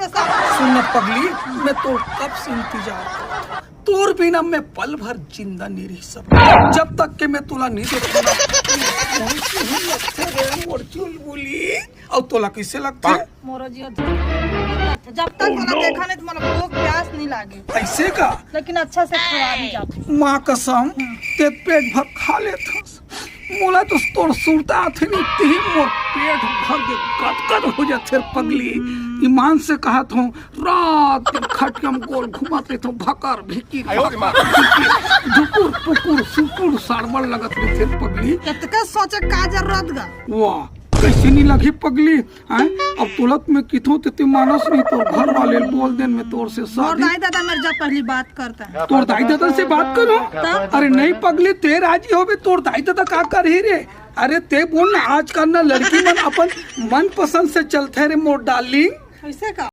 दे सब। सुन पगली, मैं तो कब से इंतजार कर रहा। तोर बिना मैं पल भर जिंदा नहीं रह सकता जब तक के मैं तोला नहीं देखूंगा। मोर चुलबुली और तोला कैसे लगता है? मोरो जी जब तक तोला देखा नहीं तो मला भूख प्यास नहीं लागे। ऐसे का? लेकिन अच्छा से खवा भी जाते। माँ कसम ते पेट भर खा लेता मोला तो तोड़ सुरता थे नहीं ती मोर पेट भर के कट हो जाते पगली। ईमान से कहा था रात दिन खट के हम गोल घुमाते थे भकर भिकी झुकुर पुकुर सुकुर सारवल लगत थे पगली। कितना सोचे का जरूरत गा। वाह कैसे नहीं लगी पगली हैं? अब तुलत में किथों ते मानस नहीं तो घर वाले बोल देन में तोर से और शादी। दाई दादा मेरे जब पहली बात करता है तोर दाई दादा से बात करो। अरे नहीं पगली ते राजी होबे तोर दाई दादा का कर ही रे। अरे ते बोल ना आज करना लड़की मन अपन मन पसंद से चलते रे मोर डार्लिंग। ऐसे का